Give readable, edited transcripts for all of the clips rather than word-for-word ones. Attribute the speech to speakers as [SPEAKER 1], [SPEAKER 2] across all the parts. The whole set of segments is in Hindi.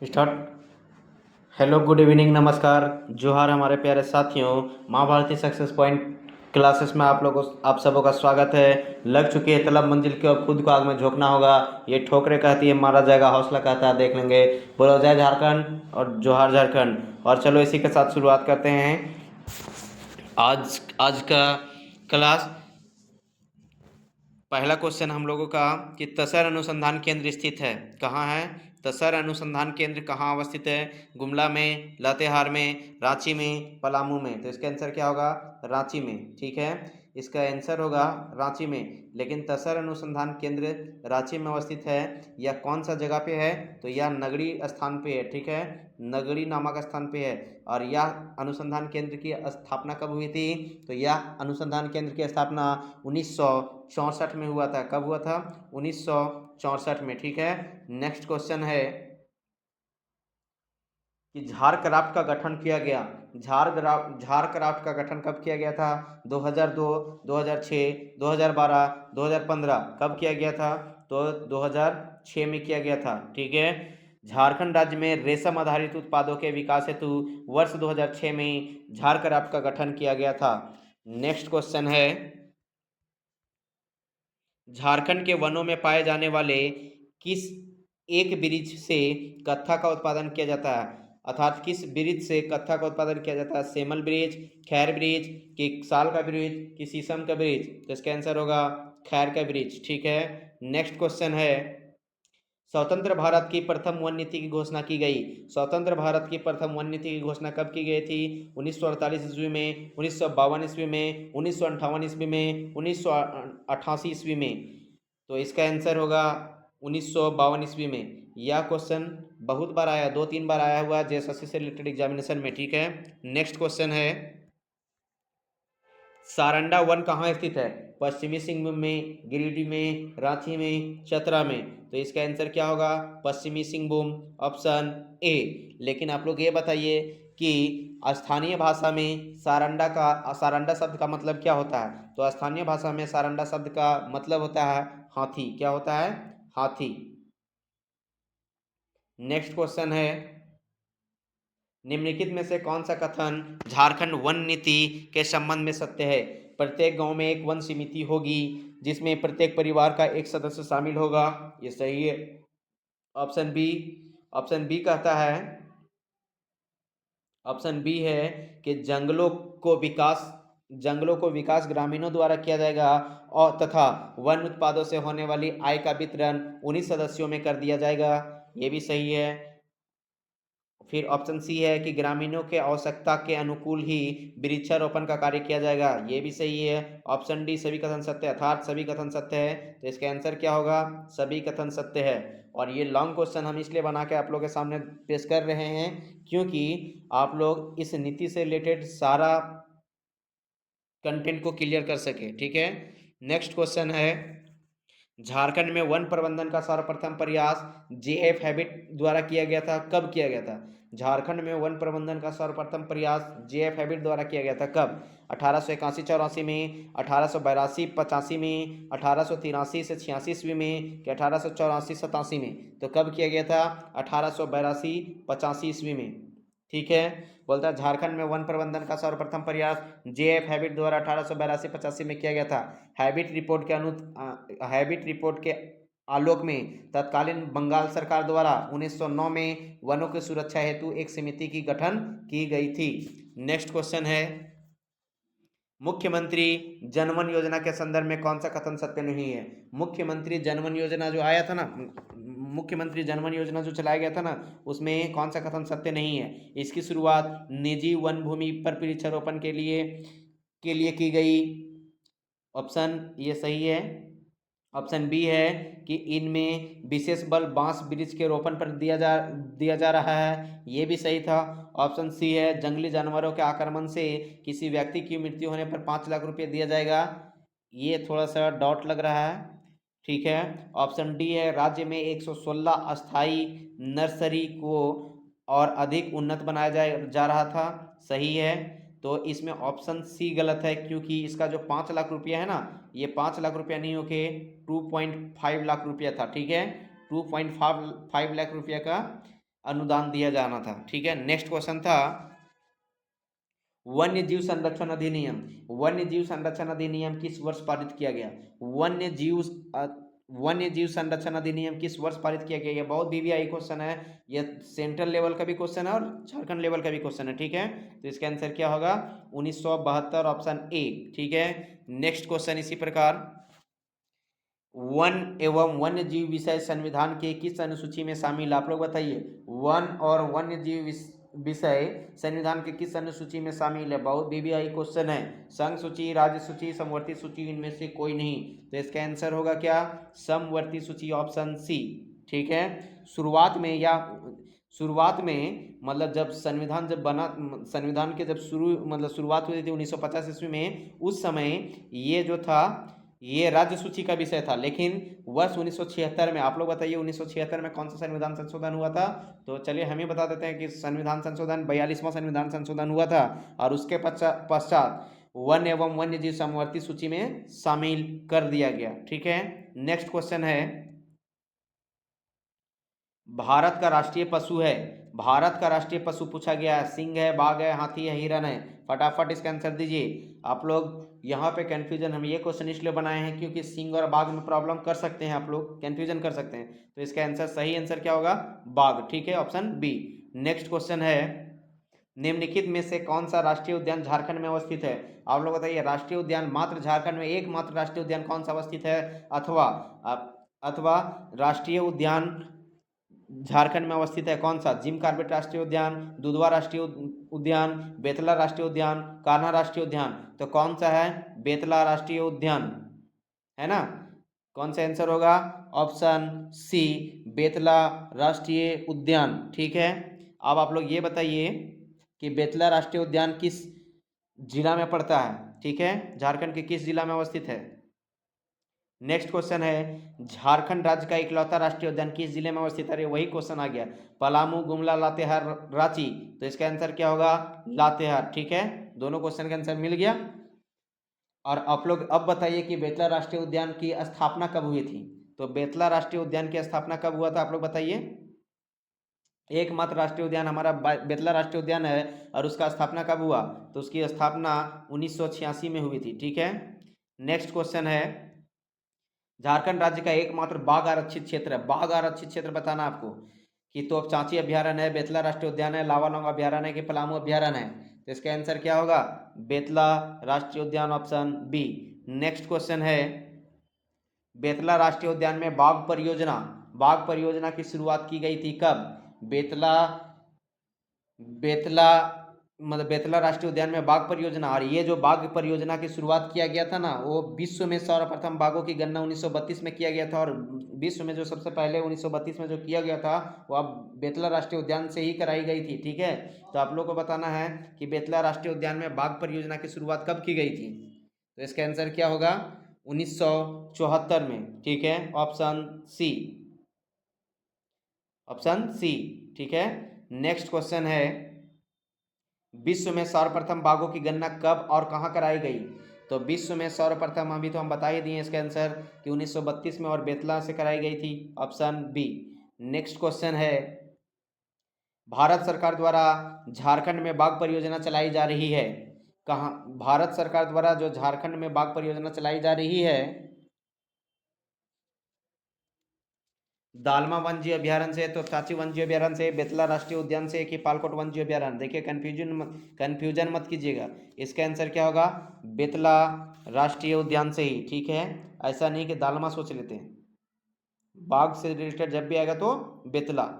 [SPEAKER 1] स्टार्ट। हेलो, गुड इवनिंग, नमस्कार, जोहार हमारे प्यारे साथियों। माँ भारती सक्सेस पॉइंट क्लासेस में आप सबों का स्वागत है। लग चुकी है तलब मंजिल की, अब खुद को आग में झोंकना होगा। ये ठोकरे कहती है मारा जाएगा, हौसला कहता है देख लेंगे। बोलो जय झारखंड और जोहार झारखंड। और चलो इसी के साथ शुरुआत करते हैं आज आज का क्लास। पहला क्वेश्चन हम लोगों का कि तसर अनुसंधान केंद्र स्थित है, कहाँ है? तसर अनुसंधान केंद्र कहाँ अवस्थित है? गुमला में, लातेहार में, रांची में, पलामू में। तो इसका आंसर क्या होगा? रांची में। ठीक है, इसका आंसर होगा रांची में। लेकिन तसर अनुसंधान केंद्र रांची में अवस्थित है। यह कौन सा जगह पे है? तो यह नगरी स्थान पे है। ठीक है, नगरी नामक स्थान पे है। और यह अनुसंधान केंद्र की स्थापना कब हुई थी? तो यह अनुसंधान केंद्र की स्थापना 1964 में हुआ था। कब हुआ था? 1964 में। ठीक है, नेक्स्ट क्वेश्चन है कि झारक्राफ्ट का गठन किया गया। झारक्राफ्ट का गठन कब किया गया था? 2002, 2006, 2012, 2015। कब किया गया था? तो 2006 में किया गया था। ठीक है, झारखंड राज्य में रेशम आधारित उत्पादों के विकास हेतु वर्ष 2006 में झारक्राफ्ट का गठन किया गया था। नेक्स्ट क्वेश्चन है, झारखंड के वनों में पाए जाने वाले किस एक वृक्ष से कत्था का उत्पादन किया जाता है? अर्थात किस वृक्ष से कत्था का उत्पादन किया जाता है? सेमल वृक्ष, खैर वृक्ष, कि साल का वृक्ष, कि शीशम का वृक्ष। तो इसका आंसर होगा खैर का वृक्ष। ठीक है, नेक्स्ट क्वेश्चन है, स्वतंत्र भारत की प्रथम वन नीति की घोषणा की गई। स्वतंत्र भारत की प्रथम वन नीति की घोषणा कब की गई थी? 1948 ईस्वी में, 1952 ईस्वी में, 1958 ईस्वी में, 1988 ईस्वी में। तो इसका आंसर होगा 1952 ईस्वी में। यह क्वेश्चन बहुत बार आया, 2-3 बार आया हुआ है जेएसएससी से रिलेटेड एग्जामिनेशन में। ठीक है, नेक्स्ट क्वेश्चन है, सारंडा वन कहाँ स्थित है? पश्चिमी सिंहभूम में, गिरिडीह में, रांची में, चतरा में। तो इसका आंसर क्या होगा? पश्चिमी सिंहभूम, ऑप्शन ए। लेकिन आप लोग ये बताइए कि स्थानीय भाषा में सारंडा शब्द का मतलब क्या होता है? तो स्थानीय भाषा में सारंडा शब्द का मतलब होता है हाथी। क्या होता है? हाथी। नेक्स्ट क्वेश्चन है, निम्नलिखित में से कौन सा कथन झारखंड वन नीति के संबंध में सत्य है? प्रत्येक गांव में एक वन समिति होगी जिसमें प्रत्येक परिवार का एक सदस्य शामिल होगा। ये सही है, ऑप्शन बी। ऑप्शन बी कहता है, ऑप्शन बी है कि जंगलों को विकास ग्रामीणों द्वारा किया जाएगा और तथा वन उत्पादों से होने वाली आय का वितरण उन्हीं सदस्यों में कर दिया जाएगा। ये भी सही है। फिर ऑप्शन सी है कि ग्रामीणों के आवश्यकता के अनुकूल ही वृक्षारोपण का कार्य किया जाएगा। ये भी सही है। ऑप्शन डी, सभी कथन सत्य, अर्थात सभी कथन सत्य है। तो इसका आंसर क्या होगा? सभी कथन सत्य है। और ये लॉन्ग क्वेश्चन हम इसलिए बना के आप लोगों के सामने पेश कर रहे हैं क्योंकि आप लोग इस नीति से रिलेटेड सारा कंटेंट को क्लियर कर सके। ठीक है, नेक्स्ट क्वेश्चन है, झारखंड में वन प्रबंधन का सर्वप्रथम प्रयास जेएफ हैबिट द्वारा किया गया था। कब किया गया था? झारखंड में वन प्रबंधन का सर्वप्रथम प्रयास जेएफ हैबिट द्वारा किया गया था। कब? 1881-84 में, 1882-85 में, 1883 से 86 ईस्वी में, कि 1884-87 में। तो कब किया गया था? 1882-85 ईस्वी में। ठीक है, बोलता है झारखंड में वन प्रबंधन का सर्वप्रथम प्रयास जेएफ हैबिट द्वारा 1882-85 में किया गया था। हैबिट रिपोर्ट के आलोक में तत्कालीन बंगाल सरकार द्वारा 1909 में वनों की सुरक्षा हेतु एक समिति की गठन की गई थी। नेक्स्ट क्वेश्चन है, मुख्यमंत्री जनवन योजना के संदर्भ में कौन सा कथन सत्य नहीं है? मुख्यमंत्री जनवन योजना जो आया था ना, मुख्यमंत्री जनवन योजना जो चलाया गया था ना, उसमें कौन सा कथन सत्य नहीं है? इसकी शुरुआत निजी वन भूमि पर वृक्षारोपण के लिए की गई। ऑप्शन ये सही है। ऑप्शन बी है कि इनमें विशेष बल बांस वृक्ष के रोपण पर दिया जा रहा है। ये भी सही था। ऑप्शन सी है, जंगली जानवरों के आक्रमण से किसी व्यक्ति की मृत्यु होने पर 5 लाख रुपये दिया जाएगा। ये थोड़ा सा डाउट लग रहा है। ठीक है, ऑप्शन डी है, राज्य में 116 अस्थाई नर्सरी को और अधिक उन्नत बनाया जा रहा था। सही है। तो इसमें ऑप्शन सी गलत है क्योंकि इसका जो 5 लाख रुपया है ना, ये 5 लाख रुपया नहीं होके 2.5 लाख रुपया था। ठीक है, 2.5 लाख रुपया का अनुदान दिया जाना था। ठीक है, नेक्स्ट क्वेश्चन था वन्य जीव संरक्षण अधिनियम। वन्य जीव संरक्षण अधिनियम किस वर्ष पारित किया गया? वन्य जीव वन्य जीव संरक्षण अधिनियम किस वर्ष पारित किया गया? ये बहुत वीवीआई क्वेश्चन है, ये सेंट्रल लेवल का भी क्वेश्चन है और झारखंड लेवल का भी क्वेश्चन है। ठीक है, तो इसका आंसर क्या होगा? 1972, ऑप्शन ए। ठीक है, नेक्स्ट क्वेश्चन इसी प्रकार, वन एवं वन्य जीव विषय संविधान के किस अनुसूची में शामिल? आप लोग बताइए, वन और वन्य जीव विषय संविधान के किस अनुसूची में शामिल है? बहुत वीवीआई क्वेश्चन है। संघ सूची, राज्य सूची, समवर्ती सूची, इनमें से कोई नहीं, तो इसका आंसर होगा क्या? समवर्ती सूची, ऑप्शन सी। ठीक है, शुरुआत में मतलब जब संविधान जब बना, संविधान के जब शुरुआत हुई थी 1950 ईस्वी में, उस समय ये जो था ये राज्य सूची का विषय था, लेकिन वर्ष 1976 में, आप लोग बताइए 1976 में कौन सा संविधान संशोधन हुआ था? तो चलिए हम ही बता देते हैं कि संविधान संशोधन 42वां संविधान संशोधन हुआ था, और उसके पश्चात वन एवं वन्य जीव समवर्ती सूची में शामिल कर दिया गया। ठीक है, नेक्स्ट क्वेश्चन है, भारत का राष्ट्रीय पशु है, भारत का राष्ट्रीय पशु पूछा गया है, सिंह है, बाघ है, हाथी है, हिरन है? फटाफट इसका आंसर दीजिए। आप लोग यहाँ पे कंफ्यूजन, हम ये क्वेश्चन इसलिए बनाए हैं क्योंकि सिंह और बाघ में प्रॉब्लम कर सकते हैं, आप लोग कंफ्यूजन कर सकते हैं, तो इसका आंसर, सही आंसर क्या होगा? बाघ। ठीक है, ऑप्शन बी। नेक्स्ट क्वेश्चन है, निम्नलिखित में से कौन सा राष्ट्रीय उद्यान झारखंड में अवस्थित है? आप लोग बताइए, राष्ट्रीय उद्यान मात्र झारखंड में एकमात्र राष्ट्रीय उद्यान कौन सा अवस्थित है? अथवा अथवा राष्ट्रीय उद्यान झारखंड में अवस्थित है कौन सा? जिम कॉर्बेट राष्ट्रीय उद्यान, दुधवा राष्ट्रीय उद्यान, बेतला राष्ट्रीय उद्यान, कान्हा राष्ट्रीय उद्यान? तो कौन सा है? बेतला राष्ट्रीय उद्यान, है ना? कौन सा आंसर होगा? ऑप्शन सी, बेतला राष्ट्रीय उद्यान। ठीक है, अब आप लोग ये बताइए कि बेतला राष्ट्रीय उद्यान किस जिला में पड़ता है? ठीक है, झारखंड के किस जिला में अवस्थित है? नेक्स्ट क्वेश्चन है, झारखंड राज्य का इकलौता राष्ट्रीय उद्यान किस जिले में अवस्थित है? वही क्वेश्चन आ गया, पलामू, गुमला, लातेहार, रांची? तो इसका आंसर क्या होगा? लातेहार। ठीक है, दोनों क्वेश्चन का आंसर मिल गया। और आप लोग अब बताइए कि बेतला राष्ट्रीय उद्यान की स्थापना कब हुई थी? तो बेतला राष्ट्रीय उद्यान की स्थापना कब हुआ था, आप लोग बताइए। एकमात्र राष्ट्रीय उद्यान हमारा बेतला राष्ट्रीय उद्यान है, और उसका स्थापना कब हुआ? तो उसकी स्थापना 1986 में हुई थी। ठीक है, नेक्स्ट क्वेश्चन है, झारखंड राज्य का एकमात्र बाघ आरक्षित क्षेत्र है, बाघ आरक्षित क्षेत्र बताना आपको, कि तोपचांची अभ्यारण्य है, बेतला राष्ट्रीय उद्यान है, लावालौंग अभ्यारण्य है, कि पलामू अभ्यारण्य है? तो इसका आंसर क्या होगा? बेतला राष्ट्रीय उद्यान, ऑप्शन बी। नेक्स्ट क्वेश्चन है, बेतला राष्ट्रीय उद्यान में बाघ परियोजना की शुरुआत की गई थी कब? बेतला बेतला मतलब बेतला राष्ट्रीय उद्यान में बाघ परियोजना, और ये जो बाघ परियोजना की शुरुआत किया गया था ना, वो विश्व में सर्वप्रथम बाघों की गणना 1932 में किया गया था, और विश्व में जो सबसे पहले 1932 में जो किया गया था वो अब बेतला राष्ट्रीय उद्यान से ही कराई गई थी। ठीक है, तो आप लोग को बताना है कि बेतला राष्ट्रीय उद्यान में बाघ परियोजना की शुरुआत कब की गई थी? तो इसका आंसर क्या होगा? 1974 में। ठीक है, ऑप्शन सी, ऑप्शन सी। ठीक है, नेक्स्ट क्वेश्चन है, विश्व में सर्वप्रथम बाघों की गणना कब और कहां कराई गई? तो विश्व में सर्वप्रथम, अभी तो हम बता ही दिए इसका आंसर कि 1932 में, और बेतला से कराई गई थी, ऑप्शन बी। नेक्स्ट क्वेश्चन है, भारत सरकार द्वारा झारखंड में बाघ परियोजना चलाई जा रही है, कहाँ? भारत सरकार द्वारा जो झारखंड में बाघ परियोजना चलाई जा रही है, दालमा वन जीव अभ्यारण्य से, तो चाची वन जीव अभ्यारण्य से, बेतला राष्ट्रीय उद्यान से, कि पालकोट वन जीव अभ्यारण्य? देखिए कंफ्यूजन मत कीजिएगा, इसका आंसर क्या होगा? बेतला राष्ट्रीय उद्यान से ही। ठीक है, ऐसा नहीं कि दालमा सोच लेते हैं, बाघ से रिलेटेड जब भी आएगा तो बेतला।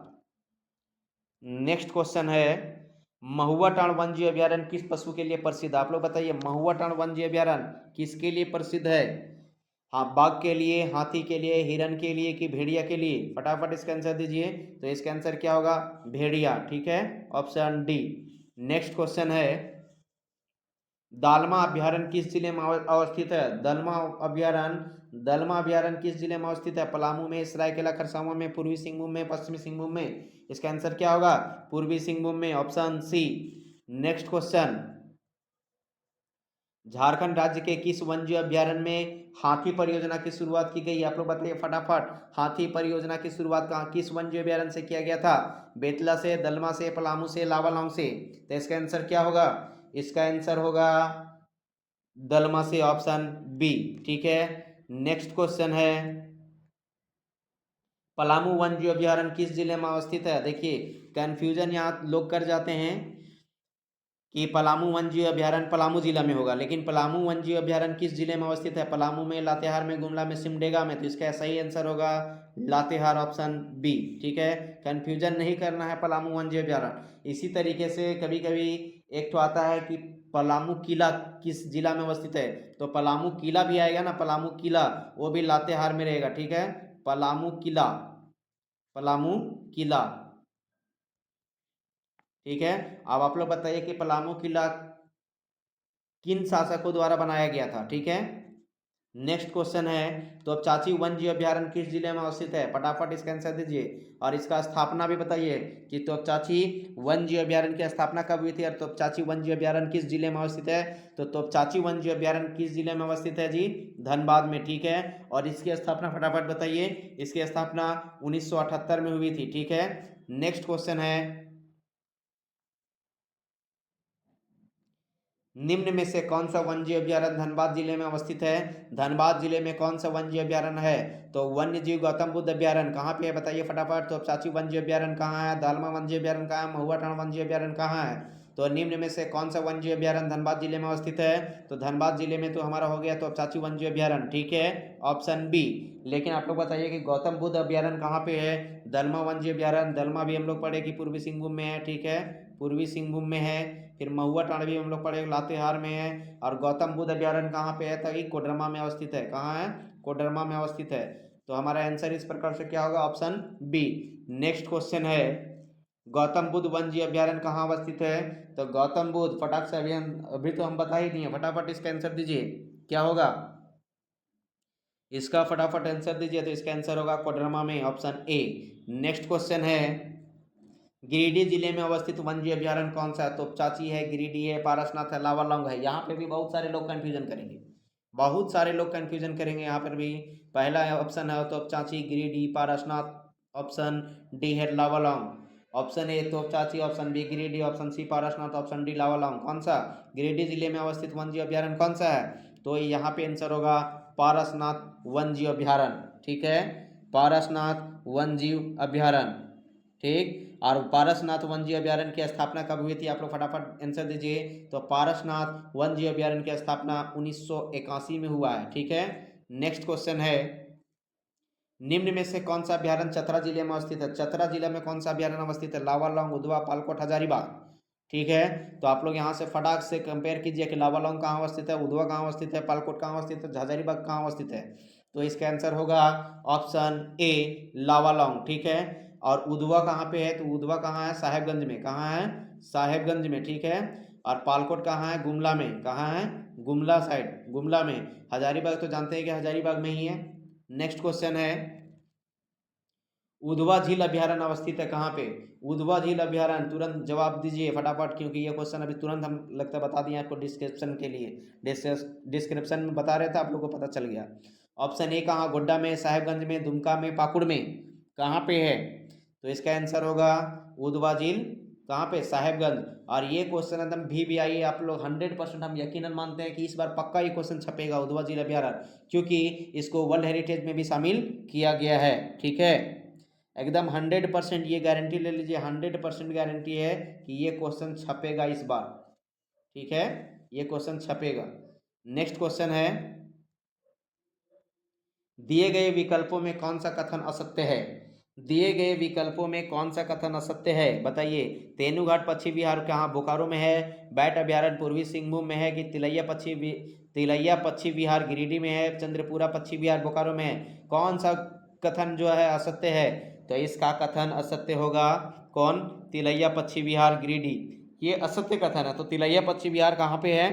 [SPEAKER 1] नेक्स्ट क्वेश्चन है, महुआ टांड़ वन जीव अभ्यारण्य किस पशु के लिए प्रसिद्ध है? आप लोग बताइए, महुआ टांड़ वन जीव अभ्यारण्य किसके लिए प्रसिद्ध है? हाँ, बाघ के लिए, हाथी के लिए, हिरन के लिए, कि भेड़िया के लिए? फटाफट इसका आंसर दीजिए। तो इसका आंसर क्या होगा? भेड़िया। ठीक है, ऑप्शन डी। नेक्स्ट क्वेश्चन है, दालमा अभ्यारण्य किस जिले में अवस्थित है? दलमा अभ्यारण्य किस जिले में अवस्थित है? पलामू में, सरायकेला खरसावां में, पूर्वी सिंहभूम में, पश्चिमी सिंहभूम में? इसका आंसर क्या होगा? पूर्वी सिंहभूम में, option C. Next question, Jharkhand राज्य के किस वन्य अभ्यारण्य में हाथी परियोजना की शुरुआत की गई? आप लोग बताइए फटाफट। हाथी परियोजना की शुरुआत कहाँ, किस वन्य अभ्यारण्य से किया गया था? बेतला से, दलमा से, पलामू से, लावालौंग से? तो इसका आंसर क्या होगा? इसका आंसर होगा दलमा से, ऑप्शन बी। ठीक है, नेक्स्ट क्वेश्चन है, पलामू वन्य अभ्यारण्य किस जिले में अवस्थित है? देखिए कंफ्यूजन यहाँ लोग कर जाते हैं कि पलामू वन्य अभ्यारण्य पलामू जिला में होगा, लेकिन पलामू वन्य अभ्यारण्य किस जिले में अवस्थित है? पलामू में, लातेहार में, गुमला में, सिमडेगा में? तो इसका सही आंसर होगा लातेहार, ऑप्शन बी। ठीक है, कंफ्यूजन नहीं करना है पलामू वन्य अभ्यारण्य। इसी तरीके से कभी कभी एक तो आता है कि पलामू किला किस जिला में अवस्थित है, तो पलामू किला भी आएगा ना, पलामू किला, वो भी लातेहार में रहेगा। ठीक है, पलामू किला, पलामू किला। ठीक है, अब आप लोग बताइए कि पलामू किला किन शासकों द्वारा बनाया गया था? ठीक है, नेक्स्ट क्वेश्चन है, तो अब चाची वन्य अभ्यारण्य किस जिले में अवस्थित है? फटाफट इसका आंसर दीजिए और इसका स्थापना भी बताइए कि तो अब चाची वन्य अभ्यारण्य की स्थापना कब हुई थी और तो अब चाची वन्य अभ्यारण्य किस जिले में अवस्थित है? तो अब चाची वन्य अभ्यारण्य किस जिले में अवस्थित है जी? धनबाद में। ठीक है, और इसकी स्थापना फटाफट बताइए। इसकी स्थापना 1978 में हुई थी। ठीक है, नेक्स्ट क्वेश्चन है, निम्न में से कौन सा वन्य अभ्यारण्य धनबाद जिले में अवस्थित है? धनबाद जिले में कौन सा वन्य अभ्यारण्य है? तो वन्य जीव गौतम बुद्ध अभ्यारण्य कहाँ पे है बताइए फटाफट। तो चाची वन्य अभ्यारण्य कहाँ है? दालमा वन्य अभ्यारण्य कहाँ है? महुआ टांड वन्य अभ्यारण्य कहाँ है? तो निम्न में से कौन सा वन्य अभ्यारण्य धनबाद जिले में अवस्थित है? तो धनबाद जिले में तो हमारा हो गया तो चाची वन्य अभ्यारण्य। ठीक है, ऑप्शन बी। लेकिन आप लोग बताइए कि गौतम बुद्ध अभ्यारण्य कहाँ पे है? दलमा वन्य अभ्यारण्य, दलमा भी हम लोग पढ़े कि पूर्वी सिंहभूम में है। ठीक है, पूर्वी सिंहभूम में है। फिर महुआ टांड भी हम लोग पढ़े लातेहार में है। और गौतम बुद्ध अभ्यारण्य कहाँ पे है? तो कोडरमा में अवस्थित है। कहाँ है? कोडरमा में अवस्थित है। तो हमारा आंसर इस प्रकार से क्या होगा? Option B. नेक्स्ट क्वेश्चन है, गौतम बुद्ध वन्य अभ्यारण्य कहाँ अवस्थित है? तो गौतम बुद्ध फटाक से, अभी तो हम बता ही दिए, फटाफट इसका आंसर दीजिए क्या होगा? इसका फटाफट आंसर दीजिए। तो इसका आंसर होगा कोडरमा में, ऑप्शन ए। नेक्स्ट क्वेश्चन है, गिरिडीह जिले में अवस्थित वन्य अभ्यारण्य कौन सा है? तो चाची है, गिरिडीह है, पारसनाथ है, लावालौंग है? यहाँ पे भी बहुत सारे लोग कंफ्यूजन करेंगे, बहुत सारे लोग कंफ्यूजन करेंगे यहाँ पर भी। पहला ऑप्शन है तो चाची, गिरिडीह, पारसनाथ, ऑप्शन डी है लावालौंग। ऑप्शन ए तो चाची, option B Giridih, option C Parasnath, option D Lawalong. कौन सा? गिरिडीह जिले में अवस्थित वन्य अभ्यारण्य कौन सा है? तो यहाँ पे आंसर होगा पारसनाथ वन्य अभ्यारण्य। ठीक है, पारसनाथ वन्य अभ्यारण्य। ठीक, और पारसनाथ वन्य अभ्यारण्य की स्थापना कब हुई थी? आप लोग फटाफट आंसर दीजिए। तो पारसनाथ वन्य अभ्यारण्य की स्थापना 1981 में हुआ है। ठीक है, नेक्स्ट क्वेश्चन है, निम्न में से कौन सा अभ्यारण्य चतरा जिले में अवस्थित है? चतरा जिला में कौन सा अभ्यारण्य अवस्थित है? लावालौंग, उधवा, पालकोट, हजारीबाग? ठीक है, तो आप लोग यहाँ से फटाक से कंपेयर कीजिए कि लावालौंग कहाँ अवस्थित है, उधवा कहाँ अवस्थित है, पालकोट कहाँ अवस्थित है, हजारीबाग कहाँ अवस्थित है? तो इसका आंसर होगा ऑप्शन ए लावालौंग। ठीक है, और उधवा कहाँ पे है? तो उधवा कहाँ है? साहेबगंज में। कहाँ है? साहेबगंज में। ठीक है, और पालकोट कहाँ है? गुमला में। कहाँ है? गुमला साइड, गुमला में। हजारीबाग तो जानते हैं कि हजारीबाग में ही है। नेक्स्ट क्वेश्चन है, उधवा झील अभ्यारण्य अवस्थित है कहाँ पे? उधवा झील अभ्यारण्य, तुरंत जवाब दीजिए फटाफट, क्योंकि ये क्वेश्चन अभी तुरंत हम लगता है बता दिए आपको डिस्क्रिप्शन के लिए, डिस्क्रिप्शन में बता रहे थे, आप लोगों को पता चल गया। ऑप्शन ए कहाँ? गोड्डा में, साहेबगंज में, दुमका में, पाकुड़ में? कहाँ पे है? तो इसका आंसर होगा उधवा झील कहाँ पे? साहेबगंज। और ये क्वेश्चन एकदम VVI आप लोग 100% हम यकीनन मानते हैं कि इस बार पक्का ये क्वेश्चन छपेगा उधवा झील अभ्यारण्य, क्योंकि इसको वर्ल्ड हेरिटेज में भी शामिल किया गया है। ठीक है, एकदम 100% ये गारंटी ले लीजिए, 100% गारंटी है कि ये क्वेश्चन छपेगा इस बार। ठीक है, ये क्वेश्चन छपेगा। नेक्स्ट क्वेश्चन है, दिए गए विकल्पों में कौन सा कथन असत्य है? दिए गए विकल्पों में कौन सा कथन असत्य है बताइए। तेनूघाट पक्षी विहार कहाँ? बोकारो में है। बैट अभ्यारण्य पूर्वी सिंहभूम में है कि तिलैया पक्षी विहार गिरिडीह में है? चंद्रपुरा पक्षी विहार बोकारो में है? कौन सा कथन जो है असत्य है? तो इसका कथन असत्य होगा कौन? तिलैया पक्षी विहार गिरिडीह, ये असत्य कथन है। तो तिलैया पक्षी विहार कहाँ पे है?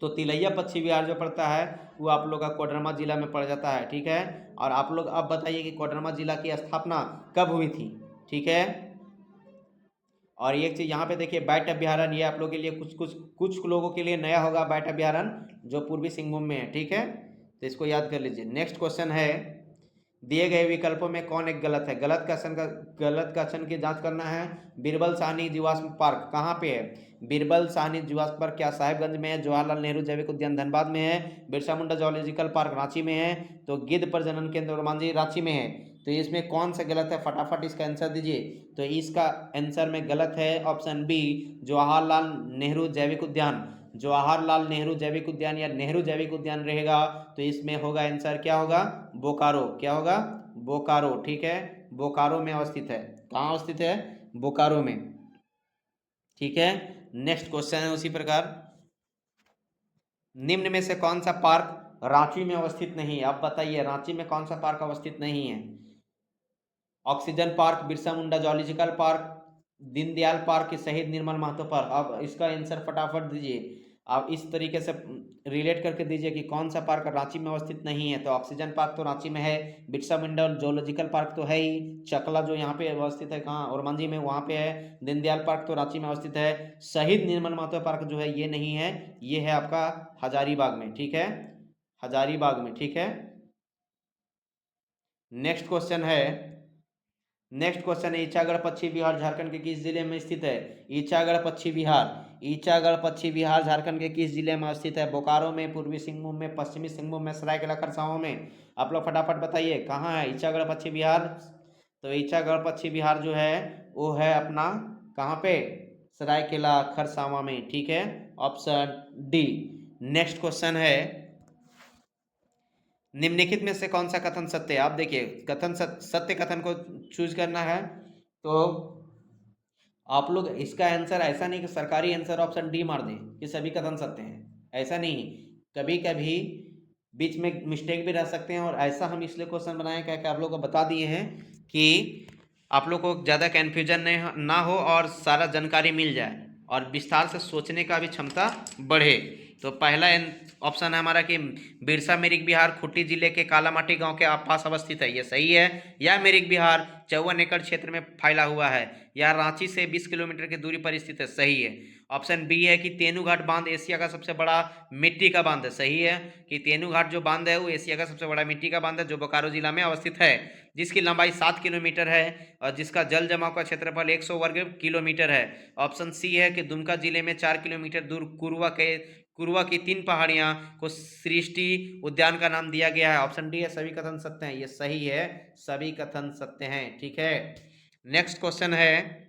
[SPEAKER 1] तो तिलैया पक्षी विहार जो पड़ता है वो आप लोग का कोडरमा जिला में पड़ जाता है। ठीक है, और आप लोग अब बताइए कि कोडरमा जिला की स्थापना कब हुई थी? ठीक है, और एक चीज़ यहाँ पे देखिए, बैट अभ्यारण्य, ये आप लोगों के लिए कुछ लोगों के लिए नया होगा, बैट अभ्यारण्य जो पूर्वी सिंहभूम में है, ठीक है, तो इसको याद कर लीजिए। नेक्स्ट क्वेश्चन है, दिए गए विकल्पों में कौन एक गलत है? गलत कथन की जांच करना है। बीरबल साहनी जीवाश्म पार्क कहाँ पे है? बीरबल साहनी जीवाश्म पार्क क्या साहिबगंज में है? जवाहरलाल नेहरू जैविक उद्यान धनबाद में है? बिरसा मुंडा जूलॉजिकल पार्क रांची में है? तो गिद्ध प्रजनन केंद्र ओरमांझी रांची में है। तो इसमें कौन सा गलत है? फटाफट इसका आंसर दीजिए। तो इसका आंसर में गलत है ऑप्शन बी, जवाहरलाल नेहरू जैविक उद्यान। जवाहरलाल नेहरू जैविक उद्यान या नेहरू जैविक उद्यान रहेगा, तो इसमें होगा आंसर क्या होगा? बोकारो। क्या होगा? बोकारो, ठीक है, बोकारो में अवस्थित है। कहाँ अवस्थित है? बोकारो में, ठीक है। नेक्स्ट क्वेश्चन है उसी प्रकार, निम्न में से कौन सा पार्क रांची में अवस्थित नहीं है? आप बताइए, रांची में कौन सा पार्क अवस्थित नहीं है? Oxygen park, Birsa Munda zoological park, Deendayal park की शहीद निर्मल महतो पार्क। अब इसका आंसर फटाफट दीजिए। आप इस तरीके से रिलेट करके दीजिए कि कौन सा पार्क रांची में अवस्थित नहीं है। तो ऑक्सीजन पार्क तो रांची में है, बिरसा मुंडा जूलॉजिकल पार्क तो है ही, चकला जो यहाँ पे अवस्थित है कहाँ, ओरमांझी में, वहाँ पे है। दीनदयाल पार्क तो रांची में अवस्थित है। शहीद निर्मल महतो पार्क जो है ये नहीं है, ये है आपका हजारीबाग में, ठीक है, हजारीबाग में, ठीक है। नेक्स्ट क्वेश्चन है, नेक्स्ट क्वेश्चन है, ईचागढ़ पश्चिम बिहार झारखंड के किस जिले में स्थित है? ईचागढ़ पश्चिम बिहार, ईचागढ़ पश्चिम बिहार झारखंड के किस जिले में स्थित है? बोकारो में, पूर्वी सिंहभूम में, पश्चिमी सिंहभूम में, सरायकेला खरसावां में? आप लोग फटाफट बताइए कहाँ है ईचागढ़ पश्चिम बिहार। तो ईचागढ़ पश्चिम बिहार जो है वो है अपना कहाँ पे? सरायकेला खरसावां में, ठीक है, ऑप्शन डी। नेक्स्ट क्वेश्चन है, निम्नलिखित में से कौन सा कथन सत्य है? आप देखिए, कथन सत्य कथन को चूज करना है। तो आप लोग इसका आंसर ऐसा नहीं कि सरकारी आंसर ऑप्शन डी मार दें कि सभी कथन सत्य हैं, ऐसा नहीं। कभी कभी बीच में मिस्टेक भी रह सकते हैं, और ऐसा हम इसलिए क्वेश्चन बनाए क्या कि आप लोग को बता दिए हैं कि आप लोग को ज़्यादा कन्फ्यूजन नहीं ना हो और सारा जानकारी मिल जाए और विस्तार से सोचने का भी क्षमता बढ़े। तो पहला ऑप्शन है हमारा कि बिरसा मिरिक बिहार खूंटी जिले के कालामाटी गांव के पास अवस्थित है, ये सही है। या मिरिक बिहार 54 एकड़ क्षेत्र में फैला हुआ है, या रांची से 20 किलोमीटर की दूरी पर स्थित है, सही है। ऑप्शन बी है कि तेनूघाट बांध एशिया का सबसे बड़ा मिट्टी का बांध है, सही है कि तेनूघाट जो बांध है वो एशिया का सबसे बड़ा मिट्टी का बांध है, जो बोकारो जिला में अवस्थित है, जिसकी लंबाई 7 किलोमीटर है और जिसका जल जमाव का क्षेत्रफल 100 वर्ग किलोमीटर है। ऑप्शन सी है कि दुमका जिले में 4 किलोमीटर दूर कुरुआ की 3 पहाड़ियां को सृष्टि उद्यान का नाम दिया गया है। ऑप्शन डी है सभी कथन सत्य हैं, ये सही है, सभी कथन सत्य हैं, ठीक है। नेक्स्ट क्वेश्चन है,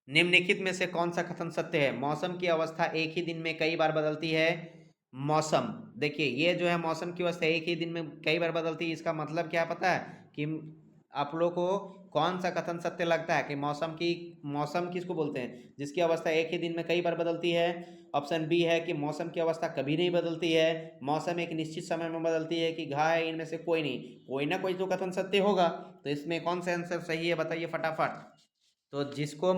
[SPEAKER 1] निम्नलिखित में से कौन सा कथन सत्य है? मौसम की अवस्था एक ही दिन में कई बार बदलती है। मौसम, देखिए ये जो है मौसम की अवस्था एक ही दिन में कई बार बदलती है, इसका मतलब क्या पता है कि आप लोग को कौन सा कथन सत्य लगता है कि मौसम किसको बोलते हैं जिसकी अवस्था एक ही दिन में कई बार बदलती है? ऑप्शन बी है कि मौसम की अवस्था कभी नहीं बदलती है, मौसम एक निश्चित समय में बदलती है, कि घा है, इनमें से कोई नहीं, कोई ना कोई तो कथन सत्य होगा। तो इसमें कौन सा आंसर सही है बताइए फटाफट। तो जिसको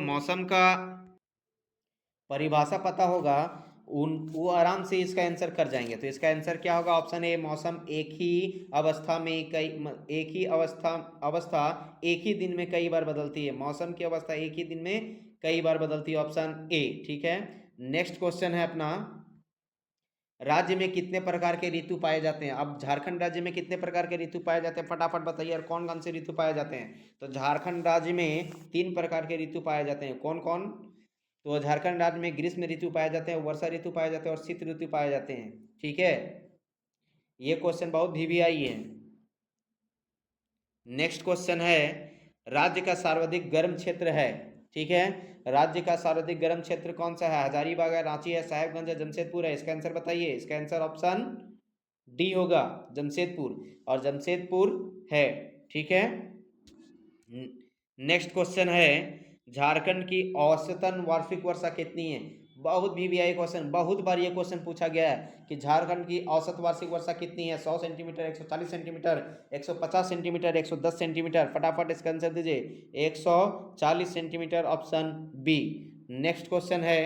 [SPEAKER 1] मौसम का परिभाषा पता होगा वो आराम से इसका आंसर कर जाएंगे। तो इसका आंसर क्या होगा? ऑप्शन ए, मौसम एक ही अवस्था एक ही दिन में कई बार बदलती है। मौसम की अवस्था एक ही दिन में कई बार बदलती है, ऑप्शन ए, ठीक है। नेक्स्ट क्वेश्चन है अपना, राज्य में कितने प्रकार के ऋतु पाए जाते हैं? अब झारखंड राज्य में कितने प्रकार के ऋतु पाए जाते हैं फटाफट बताइए, और कौन कौन से ऋतु पाए जाते हैं? तो झारखंड राज्य में 3 प्रकार के ऋतु पाए जाते हैं, कौन कौन? तो झारखंड राज्य में ग्रीष्म ऋतु पाए जाते हैं, वर्षा ऋतु पाए जाते हैं और शीत ऋतु पाए जाते हैं, ठीक है। ये क्वेश्चन बहुत वीवीआई है। नेक्स्ट क्वेश्चन है, राज्य का सर्वाधिक गर्म क्षेत्र है, ठीक है, राज्य का सर्वाधिक गर्म क्षेत्र कौन सा है? हजारीबाग है, रांची है, साहेबगंज है, जमशेदपुर है? इसका आंसर बताइए। इसका आंसर ऑप्शन डी होगा, जमशेदपुर, और जमशेदपुर है, ठीक है। नेक्स्ट क्वेश्चन है, झारखंड की औसतन वार्षिक वर्षा कितनी है? बहुत वीवीआई क्वेश्चन, बहुत बार ये क्वेश्चन पूछा गया है कि झारखंड की औसत वार्षिक वर्षा कितनी है? 100 सेंटीमीटर, 140 सेंटीमीटर, 150 सेंटीमीटर, 110 सेंटीमीटर? फटाफट इसका आंसर दीजिए। 140 centimetre, option B. Next question है,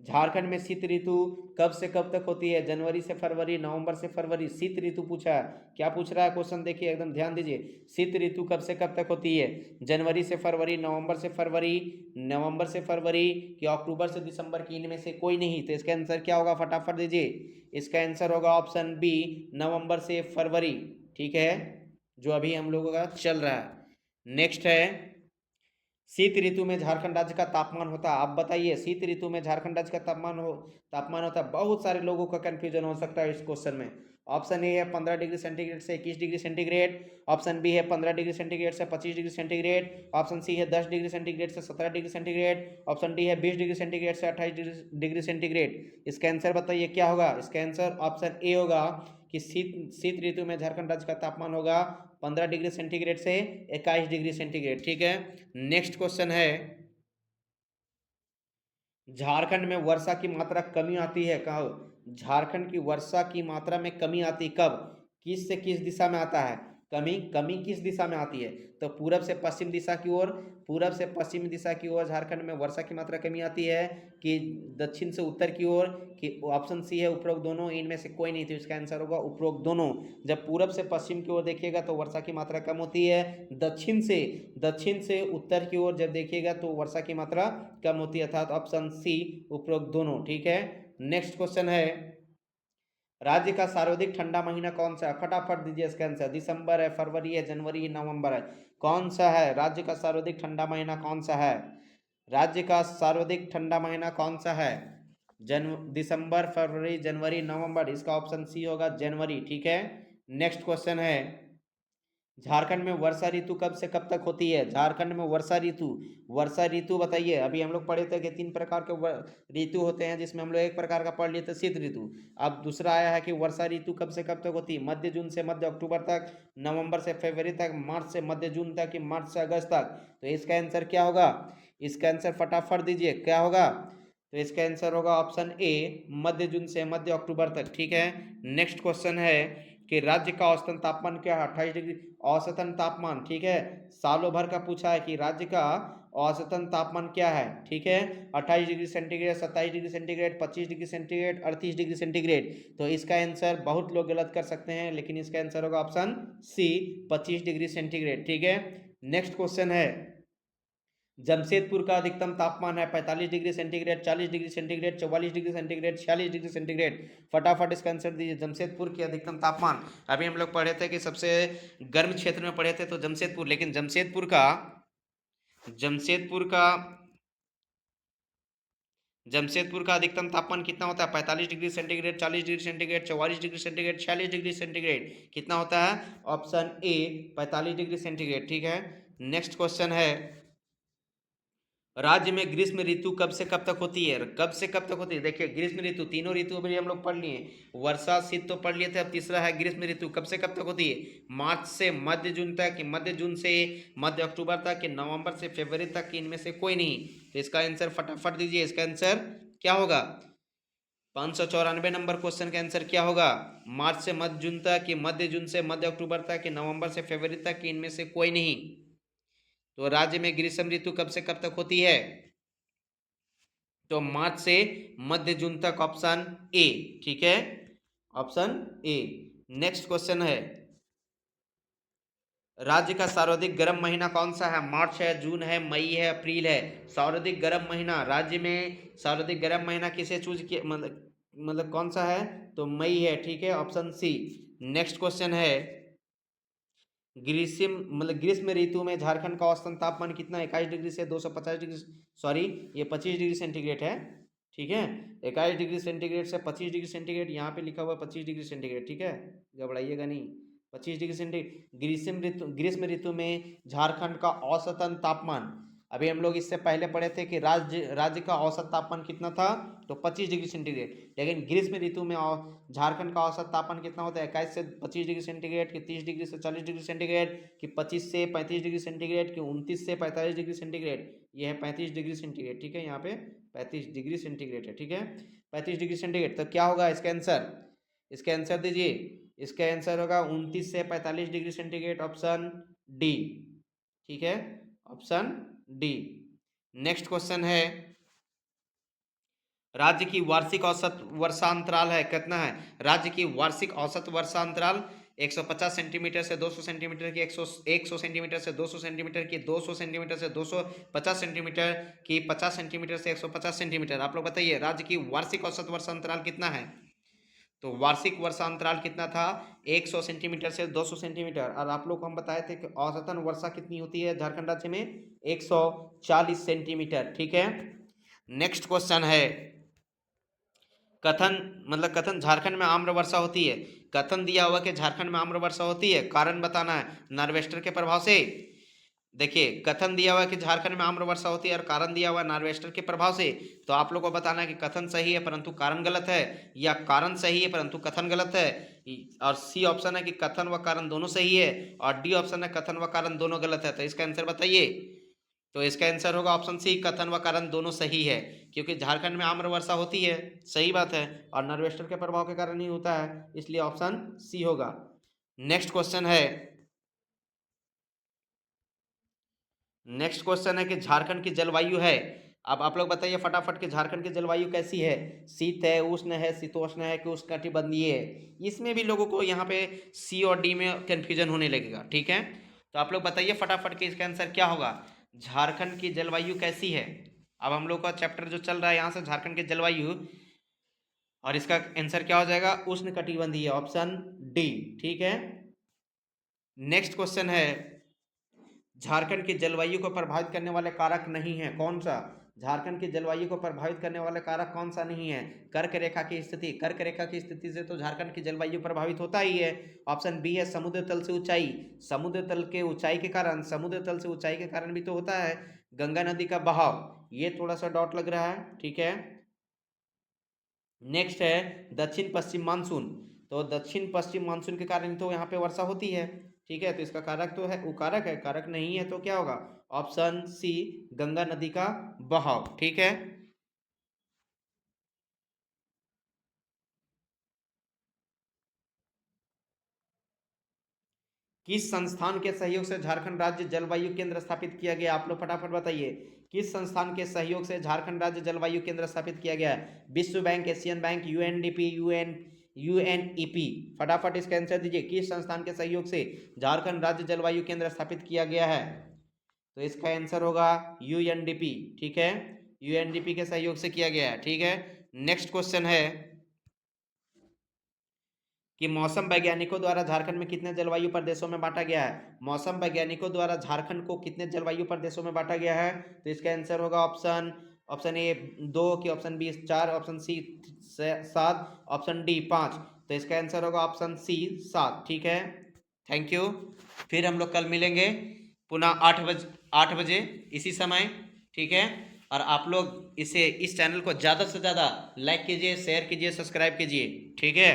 [SPEAKER 1] झारखंड में शीत ऋतु कब से कब तक होती है? जनवरी से फरवरी, नवंबर से फरवरी। शीत ऋतु पूछा है। क्या पूछ रहा है क्वेश्चन, देखिए एकदम ध्यान दीजिए। शीत ऋतु कब से कब तक होती है? जनवरी से फरवरी, नवंबर से फरवरी, नवंबर से फरवरी कि अक्टूबर से दिसंबर की, इनमें से कोई नहीं। तो इसका आंसर क्या होगा, फटाफट दीजिए। इसका आंसर होगा ऑप्शन बी, नवंबर से फरवरी। ठीक है, जो अभी हम लोगों का चल रहा है। नेक्स्ट है, शीत ऋतु में झारखंड राज्य का तापमान होता है, आप बताइए। शीत ऋतु में झारखंड राज्य का तापमान होता है। बहुत सारे लोगों का कंफ्यूजन हो सकता है इस क्वेश्चन में। ऑप्शन ए है 15 डिग्री सेंटीग्रेड से 21 डिग्री सेंटीग्रेड। ऑप्शन बी है 15 डिग्री सेंटीग्रेड से 25 डिग्री सेंटीग्रेड। ऑप्शन सी है 10 डिग्री सेंटीग्रेड से 17 डिग्री सेंटीग्रेड। ऑप्शन डी है 20 डिग्री सेंटीग्रेड से 28 डिग्री सेंटीग्रेड। इसका आंसर बताइए क्या होगा। इसका आंसर ऑप्शन ए होगा कि शीत शीत ऋतु में झारखंड राज्य का तापमान होगा 15 डिग्री सेंटीग्रेड से 21 डिग्री सेंटीग्रेड। ठीक है, नेक्स्ट क्वेश्चन है, झारखंड में वर्षा की मात्रा कमी आती है कब? झारखंड की वर्षा की मात्रा में कमी आती कब? किस से किस दिशा में आता है कमी? कमी किस दिशा में आती है? तो पूरब से पश्चिम दिशा की ओर, पूरब से पश्चिम दिशा की ओर झारखंड में वर्षा की मात्रा कमी आती है, कि दक्षिण से उत्तर की ओर, कि ऑप्शन सी है उपरोक्त दोनों, इनमें से कोई नहीं। तो इसका आंसर होगा उपरोक्त दोनों। जब पूरब से पश्चिम की ओर देखिएगा तो वर्षा की मात्रा कम होती है, दक्षिण से उत्तर की ओर जब देखिएगा तो वर्षा की मात्रा कम होती है, अर्थात ऑप्शन सी उपरोक्त दोनों। ठीक है, नेक्स्ट क्वेश्चन है, राज्य का सर्वाधिक ठंडा महीना कौन सा है? फटाफट दीजिए इसका आंसर। दिसंबर है, फरवरी है, जनवरी है, नवंबर है? कौन सा है राज्य का सर्वाधिक ठंडा महीना, कौन सा है? राज्य का सर्वाधिक ठंडा महीना कौन सा है? दिसंबर, फरवरी, जनवरी, नवंबर? इसका ऑप्शन सी होगा जनवरी। ठीक है, नेक्स्ट क्वेश्चन है, झारखंड में वर्षा ऋतु कब से कब तक होती है? झारखंड में वर्षा ऋतु बताइए। अभी हम लोग पढ़े थे कि 3 प्रकार के ऋतु होते हैं, जिसमें हम लोग एक प्रकार का पढ़ लिए थे शीत ऋतु। अब दूसरा आया है कि वर्षा ऋतु कब से कब तक होती है? मध्य जून से मध्य अक्टूबर तक, नवंबर से फरवरी तक, मार्च से मध्य जून तक, कि मार्च से अगस्त तक? तो इसका आंसर क्या होगा? इसका आंसर फटाफट दीजिए, क्या होगा? तो इसका आंसर होगा ऑप्शन ए, मध्य जून से मध्य अक्टूबर तक। ठीक है, नेक्स्ट क्वेश्चन है कि राज्य का औसतन तापमान क्या है? 28 डिग्री औसतन तापमान। ठीक है, सालों भर का पूछा है कि राज्य का औसतन तापमान क्या है। ठीक है, 28 degree centigrade, 27 degree centigrade, 25 degree centigrade, 38 degree centigrade? तो इसका आंसर बहुत लोग गलत कर सकते हैं, लेकिन इसका आंसर होगा ऑप्शन सी, 25 डिग्री सेंटीग्रेड। ठीक है, नेक्स्ट क्वेश्चन है, जमशेदपुर का अधिकतम तापमान है 45 degree centigrade, 40 degree centigrade, 44 degree centigrade, 46 degree centigrade? फटाफट इसका आंसर दीजिए। जमशेदपुर की अधिकतम तापमान, अभी हम लोग पढ़े थे कि सबसे गर्म क्षेत्र में पढ़े थे तो जमशेदपुर, लेकिन जमशेदपुर का अधिकतम तापमान कितना होता है? 45 degree centigrade, 40 degree centigrade, 44 degree centigrade, 46 degree centigrade? कितना होता है? Option A, 45 degree centigrade. ठीक है, नेक्स्ट क्वेश्चन है, राज्य में ग्रीष्म ऋतु कब से कब तक होती है? कब से कब तक होती है? देखिए, ग्रीष्म ऋतु, तीनों ऋतु अभी हम लोग पढ़ लिए, वर्षा शीत तो पढ़ लिए थे, अब तीसरा है ग्रीष्म ऋतु। कब से कब तक होती है? मार्च से मध्य जून तक, कि मध्य जून से मध्य अक्टूबर तक, कि नवंबर से फरवरी तक, कि इनमें से कोई नहीं? तो इसका आंसर फटाफट दीजिए। इसका आंसर क्या होगा? 594 नंबर क्वेश्चन का आंसर क्या होगा? मार्च से मध्य जून तक, कि मध्य जून से मध्य अक्टूबर तक, कि नवंबर से फरवरी तक, कि इनमें से कोई नहीं? तो राज्य में ग्रीष्म ऋतु कब से कब तक होती है? तो मार्च से मध्य जून तक, ऑप्शन ए। ठीक है, ऑप्शन ए। नेक्स्ट क्वेश्चन है, राज्य का सर्वाधिक गर्म महीना कौन सा है? मार्च है, जून है, मई है, अप्रैल है? सर्वाधिक गर्म महीना, राज्य में सर्वाधिक गर्म महीना किसे चूज किया, मतलब कौन सा है? तो मई है। ठीक है, ऑप्शन सी। नेक्स्ट क्वेश्चन है, ग्रीष्म ऋतु में झारखंड का औसतन तापमान कितना है? 21 डिग्री से 250 डिग्री, सॉरी, ये 25 डिग्री सेंटीग्रेड है। ठीक है, 21 डिग्री सेंटीग्रेड से 25 डिग्री सेंटीग्रेड, यहाँ पे लिखा हुआ है 25 डिग्री सेंटीग्रेड। ठीक है, घबराइएगा नहीं। 25 डिग्री सेंटीग्रेड ग्रीष्म ऋतु में झारखंड का औसतन तापमान, अभी हम लोग इससे पहले पढ़े थे कि राज्य का औसत तापमान कितना था? तो 25 डिग्री सेंटीग्रेड। लेकिन ग्रीष्म ऋतु में झारखंड का औसत तापमान कितना होता है? 21 से 25 डिग्री सेंटीग्रेड, कि 30 डिग्री से 40 डिग्री सेंटीग्रेड, कि 25 से 35 डिग्री सेंटीग्रेड, कि 29 से 45 डिग्री सेंटीग्रेड? ये है 35 डिग्री सेंटीग्रेड। ठीक है, यहाँ पे 35 डिग्री सेंटीग्रेड है। ठीक है, 35 डिग्री सेंटीग्रेड। तो क्या होगा इसका आंसर? इसका आंसर दीजिए। इसका आंसर होगा 29 से 45 डिग्री सेंटीग्रेड, ऑप्शन डी। ठीक है, ऑप्शन डी। नेक्स्ट क्वेश्चन है, राज्य की वार्षिक औसत वर्षांतराल है कितना है? राज्य की वार्षिक औसत वर्षांतराल 150 सेंटीमीटर से 200 सेंटीमीटर की, 100 सेंटीमीटर से 200 सेंटीमीटर की, 200 सेंटीमीटर से 250 सेंटीमीटर की, 50 सेंटीमीटर से 150 सेंटीमीटर। आप लोग बताइए राज्य की वार्षिक औसत वर्षांतराल कितना है? तो वार्षिक वर्षांतराल कितना था? 100 सेंटीमीटर से 200 सेंटीमीटर। और आप लोग को हम बताए थे कि औसतन वर्षा कितनी होती है झारखंड राज्य में? 140 सेंटीमीटर। ठीक है, नेक्स्ट क्वेश्चन है कथन, मतलब कथन झारखंड में आम्र वर्षा होती है। कथन दिया हुआ कि झारखंड में आम्र वर्षा होती है, कारण बताना है नार्वेस्टर के प्रभाव से। देखिए कथन दिया हुआ है कि झारखंड में आम्र वर्षा होती है और कारण दिया हुआ है नार्वेस्टर के प्रभाव से। तो आप लोग को बताना है कि कथन सही है परंतु कारण गलत है, या कारण सही है परंतु कथन गलत है। और सी ऑप्शन है कि कथन व कारण दोनों सही है, और डी ऑप्शन है कथन व कारण दोनों गलत है। तो इसका आंसर बताइए। तो इसका आंसर होगा ऑप्शन सी, कथन व कारण दोनों सही है, क्योंकि झारखंड में आम्र वर्षा होती है, सही बात है, और नार्वेस्टर के प्रभाव के कारण ही होता है, इसलिए ऑप्शन सी होगा। नेक्स्ट क्वेश्चन है, नेक्स्ट क्वेश्चन है कि झारखंड की जलवायु है। अब आप लोग बताइए फटाफट कि झारखंड की जलवायु कैसी है? शीत है, उष्ण है, शीतोष्ण है कि उष्णकटिबंधीय है? इसमें भी लोगों को यहाँ पे सी और डी में कंफ्यूजन होने लगेगा। ठीक है, तो आप लोग बताइए फटाफट कि इसका आंसर क्या होगा। झारखंड की जलवायु कैसी है? अब हम लोग का चैप्टर जो चल रहा है यहाँ से झारखंड की जलवायु, और इसका आंसर क्या हो जाएगा? उष्णकटिबंधीय, ऑप्शन डी। ठीक है, नेक्स्ट क्वेश्चन है, झारखंड की जलवायु को प्रभावित करने वाले कारक नहीं है, कौन सा? झारखंड की जलवायु को प्रभावित करने वाले कारक कौन सा नहीं है? कर्क रेखा की स्थिति। कर्क रेखा की स्थिति से तो झारखंड की जलवायु प्रभावित होता ही है, ऑप्शन बी है समुद्र तल से ऊंचाई। समुद्र तल के ऊंचाई के कारण, समुद्र तल से ऊंचाई के कारण भी तो होता है। गंगा नदी का बहाव, ये थोड़ा सा डॉट लग रहा है। ठीक है, नेक्स्ट है दक्षिण पश्चिम मानसून। तो दक्षिण पश्चिम मानसून के कारण तो यहाँ पे वर्षा होती है। ठीक है, तो इसका कारक तो है, वो कारक है, कारक नहीं है तो क्या होगा? ऑप्शन सी, गंगा नदी का बहाव। ठीक है, किस संस्थान के सहयोग से झारखंड राज्य जलवायु केंद्र स्थापित किया गया? आप लोग फटाफट बताइए, किस संस्थान के सहयोग से झारखंड राज्य जलवायु केंद्र स्थापित किया गया है? विश्व bank, Asian bank, UNDP, UNEP? फटाफट इसका आंसर दीजिए, किस संस्थान के सहयोग से झारखंड राज्य जलवायु केंद्र स्थापित किया गया है? तो इसका आंसर होगा यूएनडीपी। ठीक है, यूएनडीपी के सहयोग से किया गया है। ठीक है, नेक्स्ट क्वेश्चन है कि मौसम वैज्ञानिकों द्वारा झारखंड में कितने जलवायु प्रदेशों में बांटा गया है? मौसम वैज्ञानिकों द्वारा झारखंड को कितने जलवायु प्रदेशों में बांटा गया है? तो इसका आंसर होगा ऑप्शन, ऑप्शन ए 2 की, option B 4, option C 7, option D 5। तो इसका आंसर होगा ऑप्शन सी 7। ठीक है, थैंक यू। फिर हम लोग कल मिलेंगे पुनः 8 बजे इसी समय। ठीक है, और आप लोग इस चैनल को ज़्यादा से ज़्यादा लाइक कीजिए, शेयर कीजिए, सब्सक्राइब कीजिए। ठीक है।